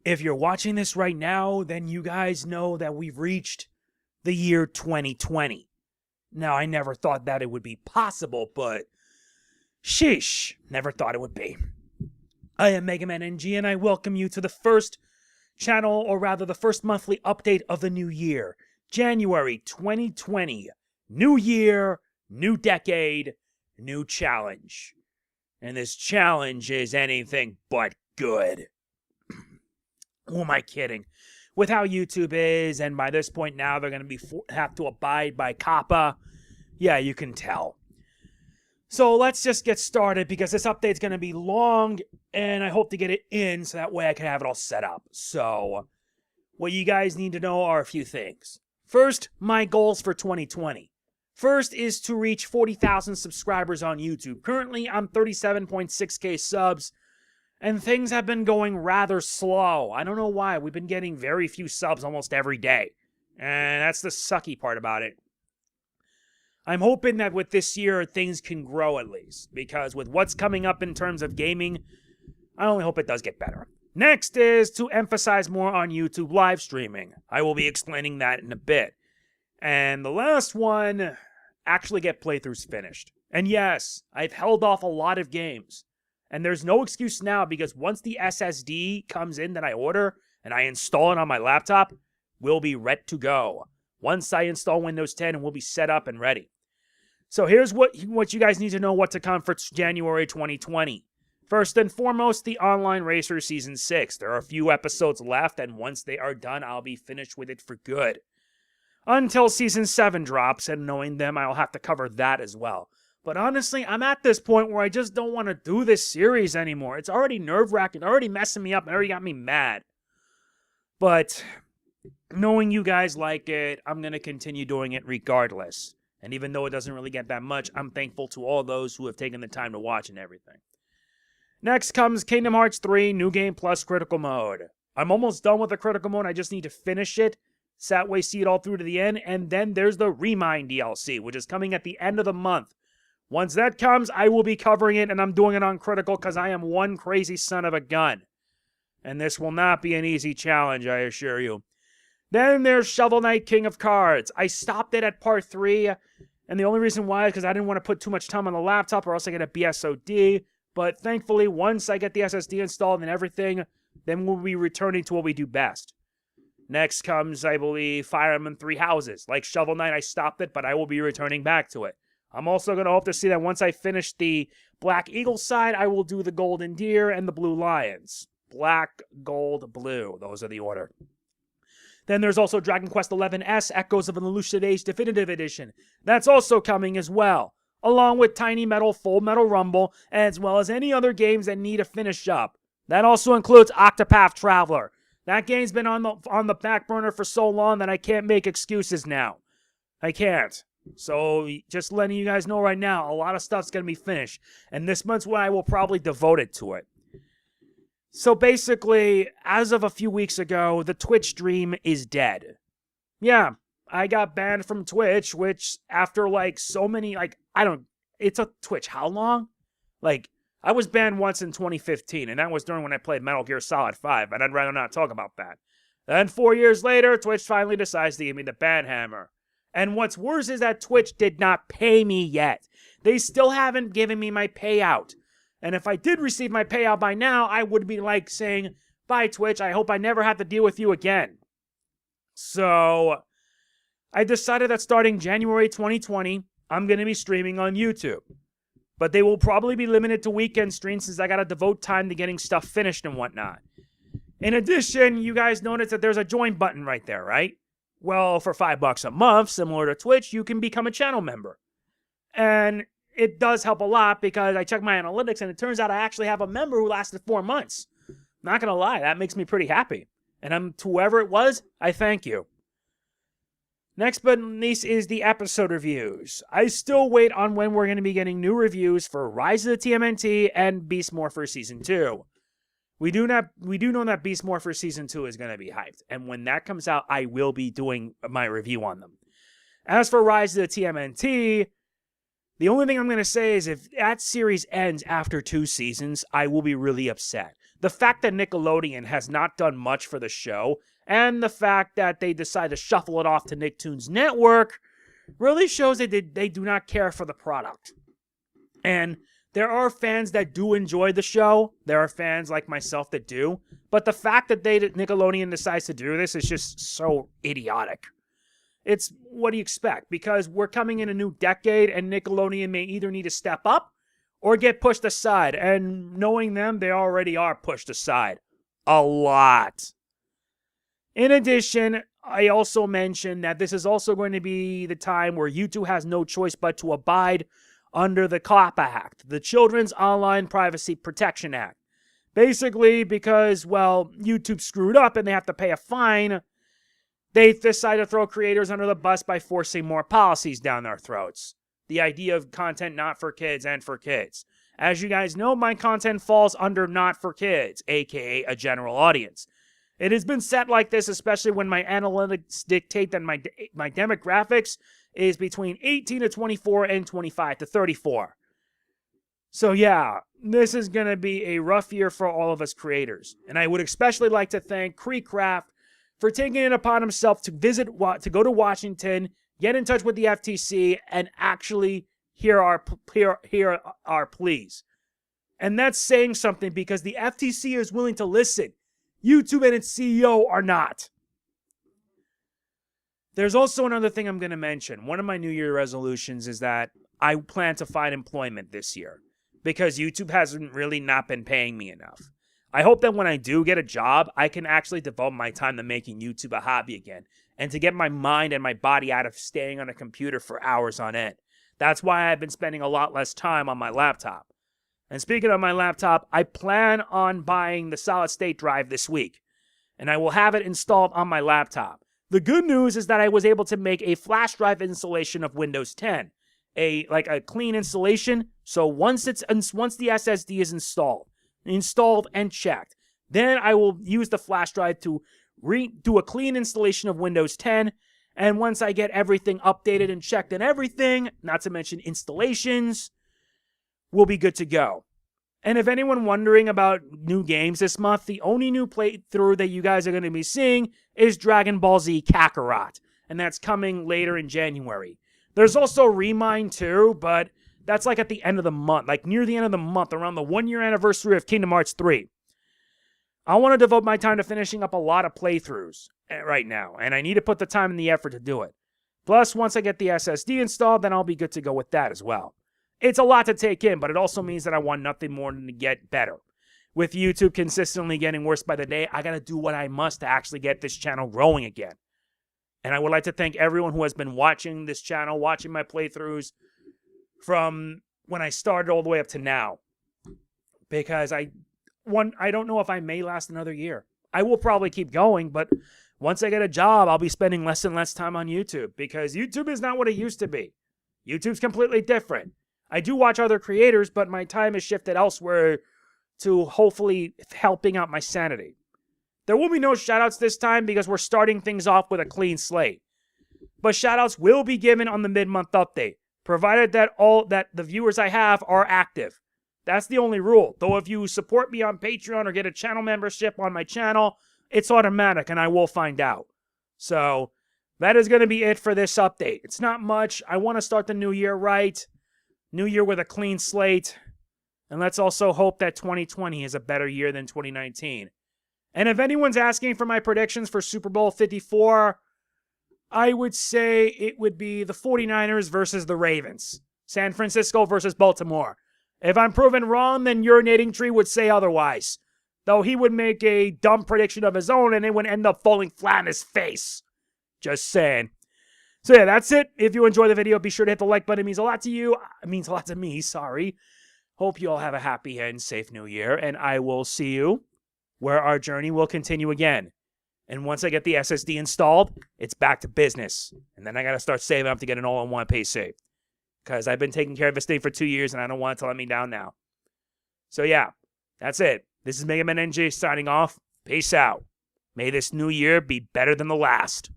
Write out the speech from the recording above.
If you're watching this right now, then you guys know that we've reached the year 2020. Now, I never thought that it would be possible, but sheesh, never thought it would be. I am MegamanNG, and I welcome you to the first channel, or rather the first monthly update of the new year, January 2020. New year, new decade, new challenge. And this challenge is anything but good. Who am I kidding? With how YouTube is, and by this point now they're going to have to abide by COPPA. Yeah, you can tell. So let's just get started, because this update's going to be long, and I hope to get it in so that way I can have it all set up. So, what you guys need to know are a few things. First, my goals for 2020. First is to reach 40,000 subscribers on YouTube. Currently, I'm 37.6k subs, and things have been going rather slow. I don't know why. We've been getting very few subs almost every day, and that's the sucky part about it. I'm hoping that with this year, things can grow at least, because with what's coming up in terms of gaming, I only hope it does get better. Next is to emphasize more on YouTube live streaming. I will be explaining that in a bit. And the last one, actually get playthroughs finished. And yes, I've held off a lot of games. And there's no excuse now, because once the SSD comes in that I order and I install it on my laptop, we'll be ready to go. Once I install Windows 10, and we'll be set up and ready. So here's what you guys need to know what to come for January 2020. First and foremost, the Online Racer Season 6. There are a few episodes left, and once they are done, I'll be finished with it for good. Until Season 7 drops, and knowing them, I'll have to cover that as well. But honestly, I'm at this point where I just don't want to do this series anymore. It's already nerve-wracking, already messing me up, and already got me mad. But knowing you guys like it, I'm going to continue doing it regardless. And even though it doesn't really get that much, I'm thankful to all those who have taken the time to watch and everything. Next comes Kingdom Hearts 3 New Game Plus Critical Mode. I'm almost done with the Critical Mode. I just need to finish it, so that way see it all through to the end. And then there's the Remind DLC, which is coming at the end of the month. Once that comes, I will be covering it, and I'm doing it on Critical because I am one crazy son of a gun. And this will not be an easy challenge, I assure you. Then there's Shovel Knight King of Cards. I stopped it at part 3, and the only reason why is because I didn't want to put too much time on the laptop or else I get a BSOD. But thankfully, once I get the SSD installed and everything, then we'll be returning to what we do best. Next comes, I believe, Fire Emblem Three Houses. Like Shovel Knight, I stopped it, but I will be returning back to it. I'm also going to hope to see that once I finish the Black Eagle side, I will do the Golden Deer and the Blue Lions. Black, Gold, Blue. Those are the order. Then there's also Dragon Quest XI-S Echoes of an Elusive Age Definitive Edition. That's also coming as well, along with Tiny Metal Full Metal Rumble, as well as any other games that need a finish up. That also includes Octopath Traveler. That game's been on the back burner for so long that I can't make excuses now. I can't. So just letting you guys know right now, a lot of stuff's going to be finished. And this month's when I will probably devote it to it. So basically, as of a few weeks ago, the Twitch stream is dead. Yeah, I got banned from Twitch, which after so many, it's a Twitch. How long? I was banned once in 2015, and that was during when I played Metal Gear Solid 5, and I'd rather not talk about that. Then 4 years later, Twitch finally decides to give me the ban hammer. And what's worse is that Twitch did not pay me yet. They still haven't given me my payout. And if I did receive my payout by now, I would be saying, bye Twitch, I hope I never have to deal with you again. So, I decided that starting January 2020, I'm going to be streaming on YouTube. But they will probably be limited to weekend streams since I got to devote time to getting stuff finished and whatnot. In addition, you guys notice that there's a join button right there, right? Well, for $5 a month, similar to Twitch, you can become a channel member. And it does help a lot because I checked my analytics and it turns out I actually have a member who lasted 4 months. Not going to lie, that makes me pretty happy. And to whoever it was, I thank you. Next but not least is the episode reviews. I still wait on when we're going to be getting new reviews for Rise of the TMNT and Beast Morpher Season 2. We do know that Beast Morpher Season 2 is going to be hyped. And when that comes out, I will be doing my review on them. As for Rise of the TMNT, the only thing I'm going to say is if that series ends after 2 seasons, I will be really upset. the fact that Nickelodeon has not done much for the show, and the fact that they decide to shuffle it off to Nicktoons Network, really shows that they do not care for the product. And there are fans that do enjoy the show. There are fans like myself that do. But the fact that Nickelodeon decides to do this is just so idiotic. It's what do you expect? Because we're coming in a new decade and Nickelodeon may either need to step up or get pushed aside. And knowing them, they already are pushed aside. A lot. In addition, I also mentioned that this is also going to be the time where YouTube has no choice but to abide under the COPPA Act, the Children's Online Privacy Protection Act. Basically, because, well, YouTube screwed up and they have to pay a fine, they decide to throw creators under the bus by forcing more policies down their throats. The idea of content not for kids and for kids. As you guys know, my content falls under not for kids, aka a general audience. It has been set like this, especially when my analytics dictate that my demographics is between 18 to 24 and 25 to 34. So yeah, this is going to be a rough year for all of us creators. And I would especially like to thank Creecraft for taking it upon himself to go to Washington, get in touch with the FTC, and actually hear our pleas. And that's saying something because the FTC is willing to listen. YouTube and its CEO are not. There's also another thing I'm going to mention. One of my New Year resolutions is that I plan to find employment this year because YouTube hasn't really not been paying me enough. I hope that when I do get a job, I can actually devote my time to making YouTube a hobby again and to get my mind and my body out of staying on a computer for hours on end. That's why I've been spending a lot less time on my laptop. And speaking of my laptop, I plan on buying the solid-state drive this week, and I will have it installed on my laptop. The good news is that I was able to make a flash drive installation of Windows 10, a clean installation. So once the SSD is installed and checked, then I will use the flash drive to do a clean installation of Windows 10. And once I get everything updated and checked and everything, not to mention installations, we'll be good to go. And if anyone wondering about new games this month, the only new playthrough that you guys are going to be seeing is Dragon Ball Z Kakarot, and that's coming later in January. There's also Remind 2, but that's like at the end of the month, like near the end of the month, around the 1-year anniversary of Kingdom Hearts 3. I want to devote my time to finishing up a lot of playthroughs right now, and I need to put the time and the effort to do it. Plus, once I get the SSD installed, then I'll be good to go with that as well. It's a lot to take in, but it also means that I want nothing more than to get better. With YouTube consistently getting worse by the day, I got to do what I must to actually get this channel growing again. And I would like to thank everyone who has been watching this channel, watching my playthroughs from when I started all the way up to now. Because I don't know if I may last another year. I will probably keep going, but once I get a job, I'll be spending less and less time on YouTube. Because YouTube is not what it used to be. YouTube's completely different. I do watch other creators, but my time is shifted elsewhere to hopefully helping out my sanity. There will be no shoutouts this time because we're starting things off with a clean slate. But shoutouts will be given on the mid-month update, provided that the viewers I have are active. That's the only rule. Though if you support me on Patreon or get a channel membership on my channel, it's automatic and I will find out. So that is going to be it for this update. It's not much. I want to start the new year right. New year with a clean slate. And let's also hope that 2020 is a better year than 2019. And if anyone's asking for my predictions for Super Bowl 54, I would say it would be the 49ers versus the Ravens. San Francisco versus Baltimore. If I'm proven wrong, then Urinating Tree would say otherwise. Though he would make a dumb prediction of his own and it would end up falling flat in his face. Just saying. So yeah, that's it. If you enjoyed the video, be sure to hit the like button. It means a lot to you. It means a lot to me, sorry. Hope you all have a happy and safe new year. And I will see you where our journey will continue again. And once I get the SSD installed, it's back to business. And then I got to start saving up to get an all-in-one PC. Because I've been taking care of this thing for 2 years and I don't want it to let me down now. So yeah, that's it. This is MegamanNG signing off. Peace out. May this new year be better than the last.